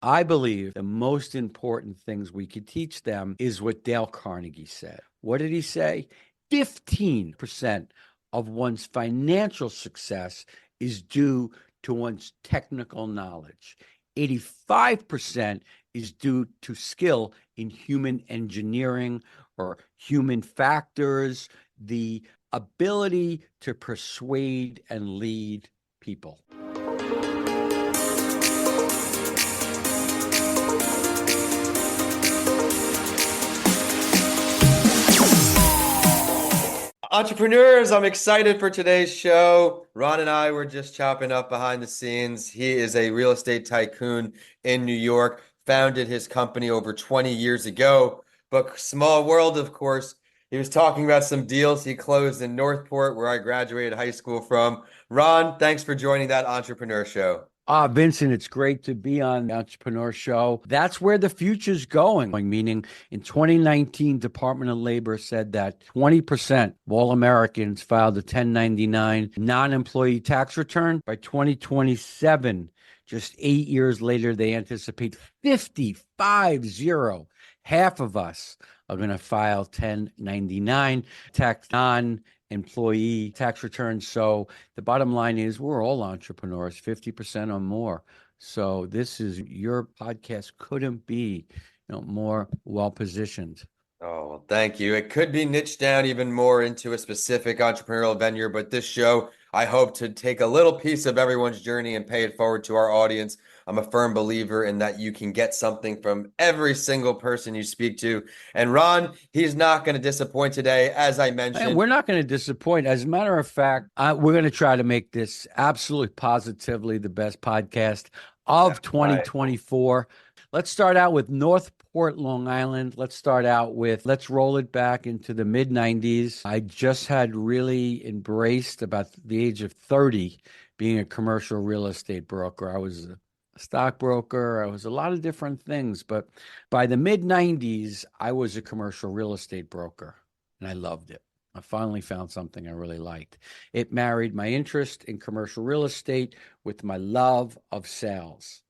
I believe the most important things we could teach them is what Dale Carnegie said. What did he say? 15% of one's financial success is due to one's technical knowledge. 85% is due to skill in human engineering or human factors, the ability to persuade and lead people. Entrepreneurs, I'm excited for today's show. Ron and I were just chopping up behind the scenes. He is a real estate tycoon in New York, founded his company over 20 years ago. But small world, of course. He was talking about some deals he closed in Northport, where I graduated high school from. Ron, thanks for joining that entrepreneur show. Vincent, it's great to be on the Entrepreneur Show. That's where the future's going, meaning in 2019, Department of Labor said that 20% of all Americans filed a 1099 non-employee tax return. By 2027, just 8 years later, they anticipate 50. Half of us are going to file 1099 tax non-employee tax returns. So the bottom line is we're all entrepreneurs, 50% or more. So this is your podcast couldn't be, more well-positioned. Oh, well, thank you. It could be niched down even more into a specific entrepreneurial venue, but this show, I hope to take a little piece of everyone's journey and pay it forward to our audience. I'm a firm believer in that you can get something from every single person you speak to. And Ron, he's not going to disappoint today, as I mentioned. We're not going to disappoint. As a matter of fact, we're going to try to make this absolutely positively the best podcast of 2024. Let's start out with Northport, Long Island. Let's roll it back into the mid 90s. I just had really embraced about the age of 30 being a commercial real estate broker. I was a stockbroker. I was a lot of different things, but by the mid 90s, I was a commercial real estate broker and I loved it. I finally found something I really liked. It married my interest in commercial real estate with my love of sales.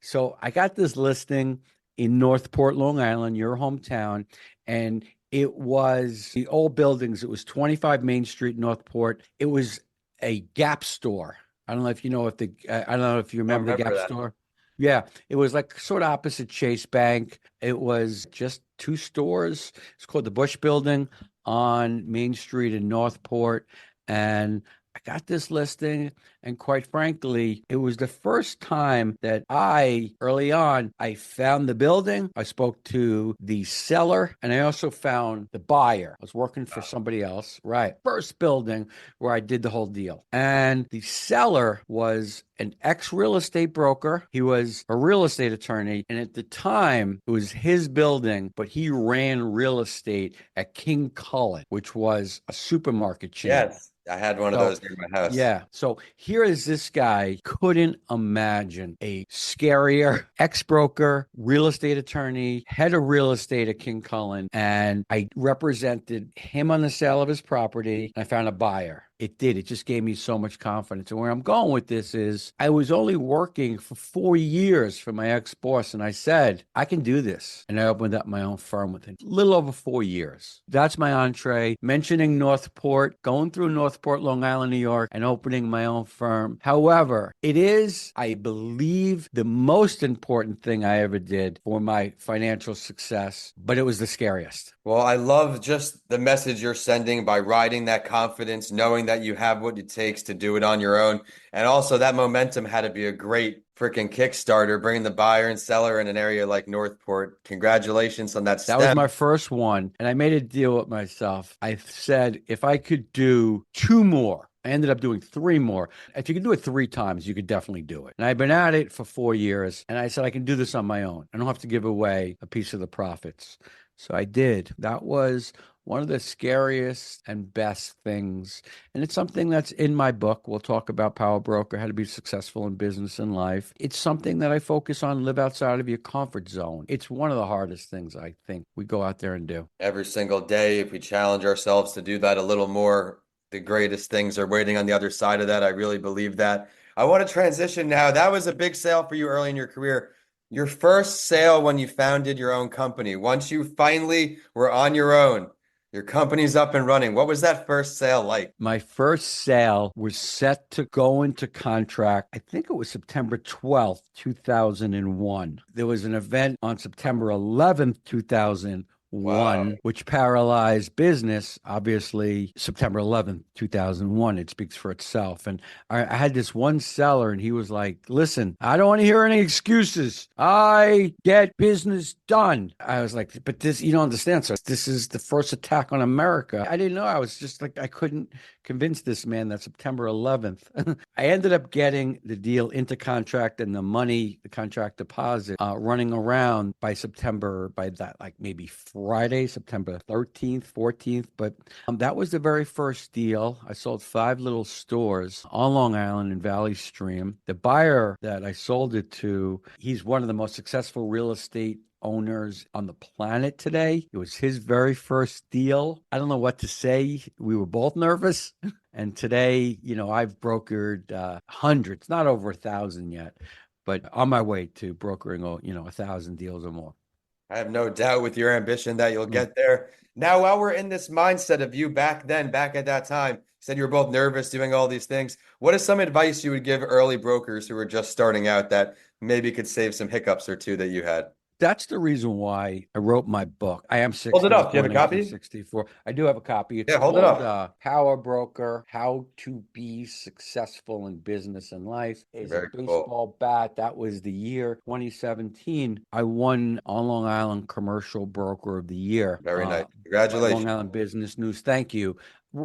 So I got this listing in Northport, Long Island, your hometown, and it was the old buildings. It was 25 Main Street, Northport. It was a Gap store. I don't know if you know I don't know if you remember the Gap store. Yeah, it was like sort of opposite Chase Bank. It was just two stores. It's called the Bush Building on Main Street in Northport. And I got this listing, and quite frankly, it was the first time that early on, I found the building. I spoke to the seller, and I also found the buyer. I was working for somebody else, right? First building where I did the whole deal. And the seller was an ex-real estate broker. He was a real estate attorney, and at the time, it was his building, but he ran real estate at King Cullen, which was a supermarket chain. Yes. I had one of those near my house. Yeah. So here is this guy, couldn't imagine a scarier ex-broker, real estate attorney, head of real estate at King Cullen. And I represented him on the sale of his property. And I found a buyer. It did. It just gave me so much confidence. And where I'm going with this is I was only working for 4 years for my ex-boss. And I said, I can do this. And I opened up my own firm within a little over 4 years. That's my entree. Mentioning Northport, going through Northport, Long Island, New York, and opening my own firm. However, it is, I believe, the most important thing I ever did for my financial success, but it was the scariest. Well, I love just the message you're sending by riding that confidence, knowing that you have what it takes to do it on your own. And also that momentum had to be a great freaking Kickstarter, bringing the buyer and seller in an area like Northport. Congratulations on that step. That was my first one. And I made a deal with myself. I said, if I could do 2 more, I ended up doing 3 more. If you could do it 3 times, you could definitely do it. And I've been at it for 4 years. And I said, I can do this on my own. I don't have to give away a piece of the profits. So I did. That was one of the scariest and best things. And it's something that's in my book. We'll talk about Power Broker, how to be successful in business and life. It's something that I focus on, live outside of your comfort zone. It's one of the hardest things I think we go out there and do. Every single day, if we challenge ourselves to do that a little more, the greatest things are waiting on the other side of that. I really believe that. I want to transition now. That was a big sale for you early in your career. Your first sale when you founded your own company, once you finally were on your own, your company's up and running. What was that first sale like? My first sale was set to go into contract. I think it was September 12th, 2001. There was an event on September 11th, 2001, Wow. which paralyzed business. Obviously, September 11th, 2001, it speaks for itself. And I had this one seller, and he was like, listen, I don't want to hear any excuses. I get business done. I was like, but this, you don't understand. So this is the first attack on America. I didn't know. I was just like, I couldn't convince this man that September 11th. I ended up getting the deal into contract and the money, the contract deposit, running around by September, by that, like maybe Friday, September 13th, 14th. But that was the very first deal. I sold 5 little stores on Long Island and Valley Stream. The buyer that I sold it to, he's one of the most successful real estate owners on the planet today. It was his very first deal. I don't know what to say. We were both nervous. And today, I've brokered hundreds, not over 1,000 yet, but on my way to brokering, 1,000 deals or more. I have no doubt with your ambition that you'll get there. Now, while we're in this mindset of you back then, back at that time, you said you were both nervous doing all these things. What is some advice you would give early brokers who are just starting out that maybe could save some hiccups or two that you had? That's the reason why I wrote my book. I am 60. Hold it I was up. Do you have born a copy? 1964. I do have a copy. It's Yeah, hold it called up. Power Broker, How to Be Successful in Business and Life. It's a Very cool. baseball bat. That was the year 2017. I won on Long Island Commercial Broker of the Year. Very nice. By Long Congratulations. Island Business News. Thank you.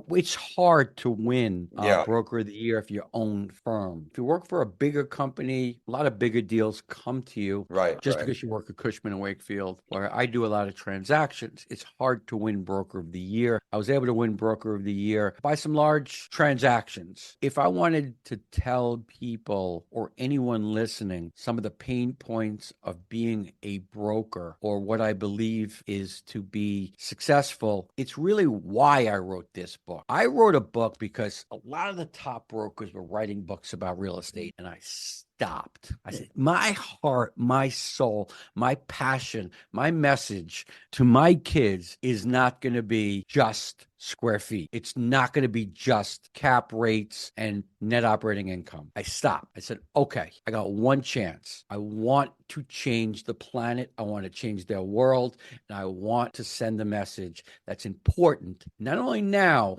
It's hard to win Yeah, Broker of the Year if you own firm. If you work for a bigger company, a lot of bigger deals come to you right, just right. because you work at Cushman and Wakefield, where I do a lot of transactions. It's hard to win Broker of the Year. I was able to win Broker of the Year by some large transactions. If I wanted to tell people or anyone listening some of the pain points of being a broker or what I believe is to be successful, it's really why I wrote this book. I wrote a book because a lot of the top brokers were writing books about real estate, and I stopped. I said, my heart, my soul, my passion, my message to my kids is not going to be just square feet. It's not going to be just cap rates and net operating income. I stopped. I said, okay, I got one chance. I want to change the planet. I want to change their world. And I want to send a message that's important, not only now,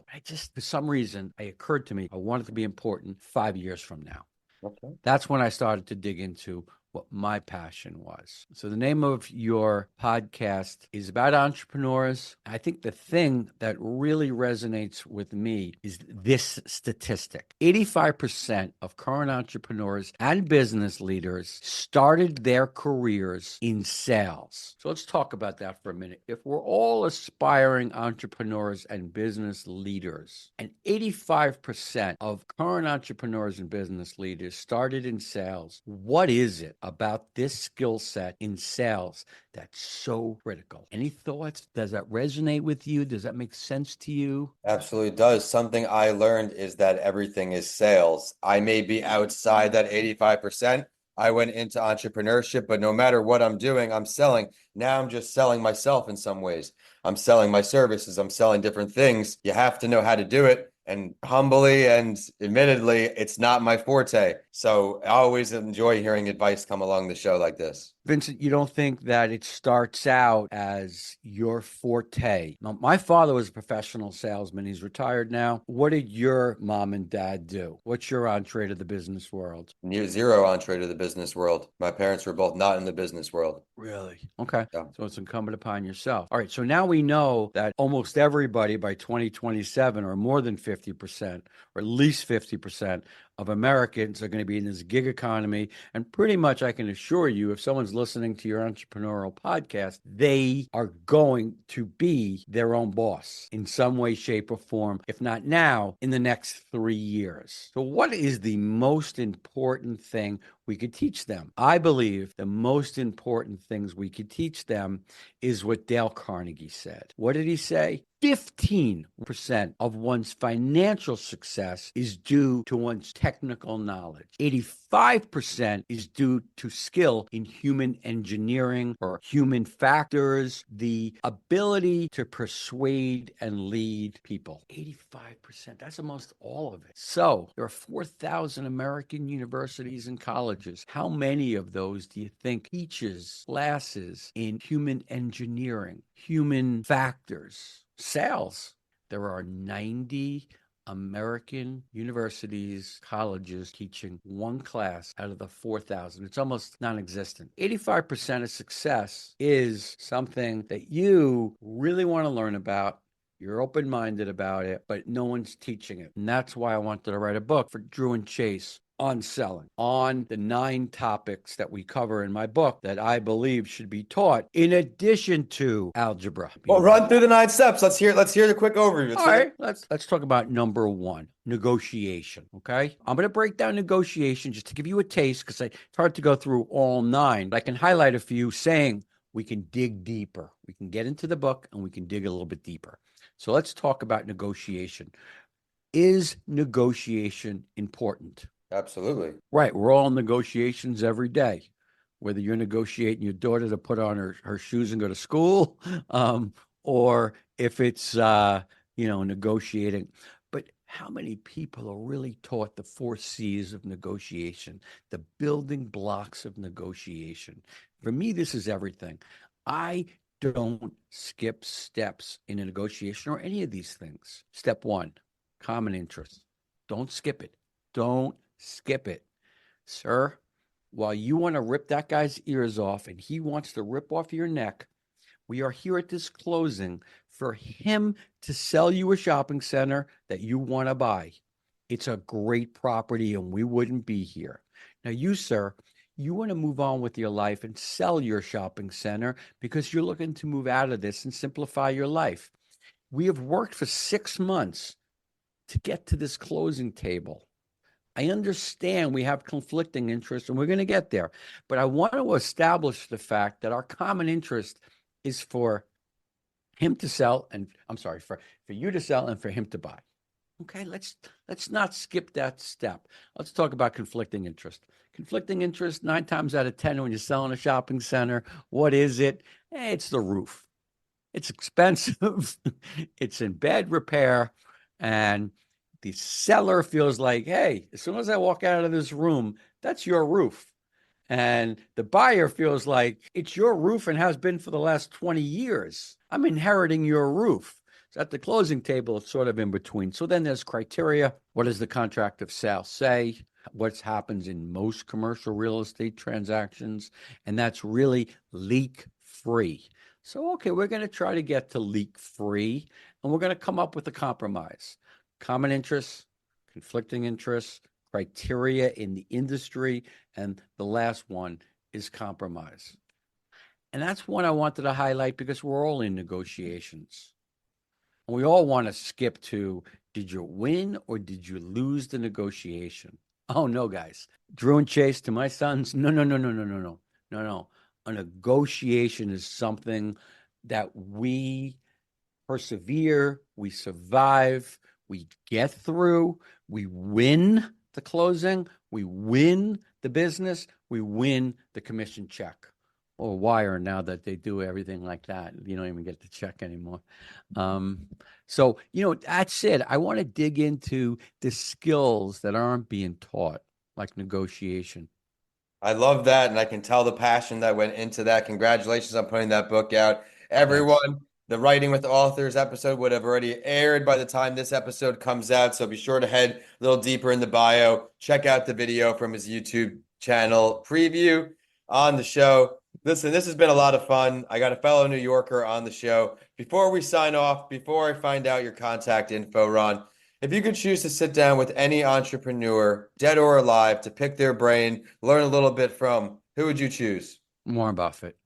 for some reason, it occurred to me, I want it to be important 5 years from now. Okay. That's when I started to dig into what my passion was. So the name of your podcast is about entrepreneurs. I think the thing that really resonates with me is this statistic. 85% of current entrepreneurs and business leaders started their careers in sales. So let's talk about that for a minute. If we're all aspiring entrepreneurs and business leaders, and 85% of current entrepreneurs and business leaders started in sales, what is it about this skill set in sales that's so critical? Any thoughts? Does that resonate with you? Does that make sense to you? Absolutely does. Something I learned is that everything is sales. I may be outside that 85%. I went into entrepreneurship, but no matter what I'm doing, I'm selling. Now I'm just selling myself in some ways. I'm selling my services. I'm selling different things. You have to know how to do it. And humbly and admittedly, it's not my forte. So I always enjoy hearing advice come along the show like this. Vincent, you don't think that it starts out as your forte? Now, my father was a professional salesman. He's retired now. What did your mom and dad do? What's your entree to the business world? Zero entree to the business world. My parents were both not in the business world. Really? Okay. Yeah. So it's incumbent upon yourself. All right. So now we know that almost everybody by 2027, or more than 50%, or at least 50% of Americans are going to be in this gig economy. And pretty much I can assure you, if someone's listening to your entrepreneurial podcast, they are going to be their own boss in some way, shape, or form, if not now, in the next 3 years. So what is the most important thing we could teach them? I believe the most important things we could teach them is what Dale Carnegie said. What did he say? 15% of one's financial success success is due to one's technical knowledge. 85% is due to skill in human engineering or human factors, the ability to persuade and lead people. 85%, that's almost all of it. So there are 4,000 American universities and colleges. How many of those do you think teaches classes in human engineering, human factors, sales? There are 90 American universities, colleges teaching one class out of the 4,000. It's almost non-existent. 85% of success is something that you really want to learn about. You're open-minded about it, but no one's teaching it. And that's why I wanted to write a book for Drew and Chase on selling, on the 9 topics that we cover in my book that I believe should be taught in addition to algebra. Well, run through the 9 steps. Let's hear the quick overview. All right, let's talk about number 1, negotiation. Okay, I'm going to break down negotiation just to give you a taste because it's hard to go through all 9. But I can highlight a few, saying we can dig deeper. We can get into the book and we can dig a little bit deeper. So let's talk about negotiation. Is negotiation important? Absolutely. Right. We're all in negotiations every day, whether you're negotiating your daughter to put on her shoes and go to school, or if it's, negotiating. But how many people are really taught the 4 C's of negotiation, the building blocks of negotiation? For me, this is everything. I don't skip steps in a negotiation or any of these things. Step 1, common interest. Don't skip it. Don't skip it. Sir, while you want to rip that guy's ears off and he wants to rip off your neck, we are here at this closing for him to sell you a shopping center that you want to buy. It's a great property and we wouldn't be here. Now you, sir, you want to move on with your life and sell your shopping center because you're looking to move out of this and simplify your life. We have worked for 6 months to get to this closing table. I understand we have conflicting interests and we're going to get there, but I want to establish the fact that our common interest is for him to sell and for you to sell and for him to buy. Okay, let's not skip that step. Let's talk about conflicting interest. Conflicting interest, 9 times out of 10 when you're selling a shopping center, what is it? It's the roof. It's expensive. It's in bad repair, and the seller feels like, hey, as soon as I walk out of this room, that's your roof. And the buyer feels like it's your roof and has been for the last 20 years. I'm inheriting your roof. So at the closing table, it's sort of in between. So then there's criteria. What does the contract of sale say? What happens in most commercial real estate transactions? And that's really leak free. So, okay, we're going to try to get to leak free, and we're going to come up with a compromise. Common interests, conflicting interests, criteria in the industry, and the last one is compromise. And that's one I wanted to highlight because we're all in negotiations. And we all want to skip to, did you win or did you lose the negotiation? Oh, no, guys. Drew and Chase, to my sons, no. A negotiation is something that we persevere, we survive, we get through, we win the closing, we win the business, we win the commission check or wire now that they do everything like that. You don't even get the check anymore. So, that's it. I want to dig into the skills that aren't being taught, like negotiation. I love that, and I can tell the passion that went into that. Congratulations on putting that book out. Everyone, Thanks. the Writing with Authors episode would have already aired by the time this episode comes out, so be sure to head a little deeper in the bio. Check out the video from his YouTube channel preview on the show. Listen, this has been a lot of fun. I got a fellow New Yorker on the show. Before we sign off, before I find out your contact info, Ron, if you could choose to sit down with any entrepreneur, dead or alive, to pick their brain, learn a little bit from, who would you choose? Warren Buffett.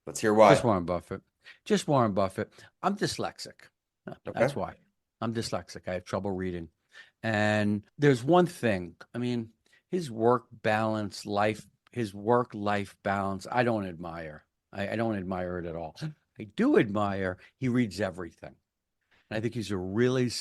Let's hear why. Just Warren Buffett. Just Warren Buffett. I'm dyslexic. That's Okay. why. I'm dyslexic. I have trouble reading. And there's one thing. I mean, his work-life balance, I don't admire. I don't admire it at all. I do admire he reads everything. And I think he's a really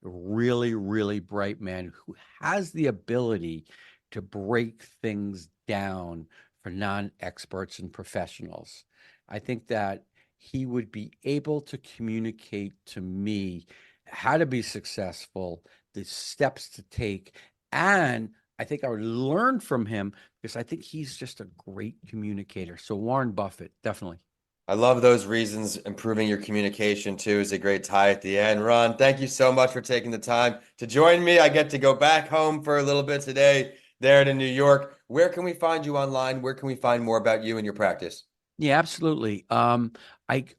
really, really bright man who has the ability to break things down for non-experts and professionals. I think that he would be able to communicate to me how to be successful, the steps to take, and I think I would learn from him because I think he's just a great communicator. So Warren Buffett, definitely. I love those reasons. Improving your communication too is a great tie at the end. Ron, thank you so much for taking the time to join me. I get to go back home for a little bit today, there to New York. Where can we find you online? Where can we find more about you and your practice? Yeah, absolutely.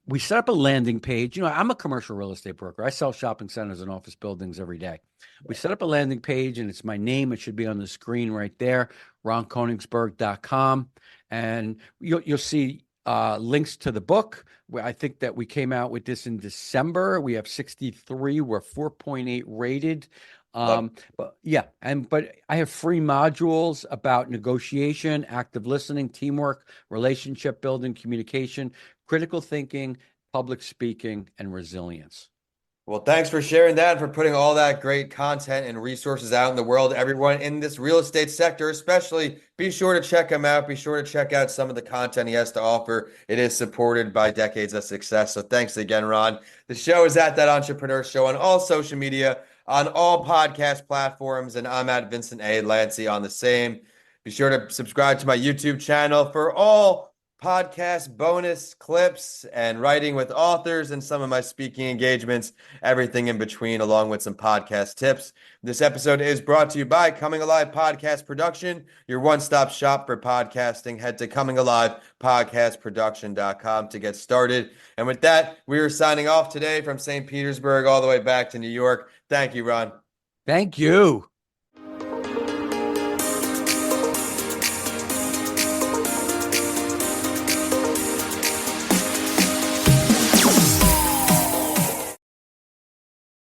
We set up a landing page. You know, I'm a commercial real estate broker. I sell shopping centers and office buildings every day. We set up a landing page, and it's my name. It should be on the screen right there, ronkoenigsberg.com. And you'll see links to the book. I think that we came out with this in December. We have 63. We're 4.8 rated. But yeah, but I have free modules about negotiation, active listening, teamwork, relationship building, communication, critical thinking, public speaking, and resilience. Well, thanks for sharing that and for putting all that great content and resources out in the world. Everyone in this real estate sector, especially, be sure to check him out. Be sure to check out some of the content he has to offer. It is supported by decades of success. So thanks again, Ron. The show is at That Entrepreneur Show on all social media, on all podcast platforms, and I'm at Vincent A. Lancy on the same. Be sure to subscribe to my YouTube channel for all podcast bonus clips and writing with authors and some of my speaking engagements, everything in between, along with some podcast tips. This episode is brought to you by Coming Alive Podcast Production, your one-stop shop for podcasting. Head to comingalivepodcastproduction.com to get started. And with that, we are signing off today from St. Petersburg all the way back to New York. Thank you, Ron. Thank you.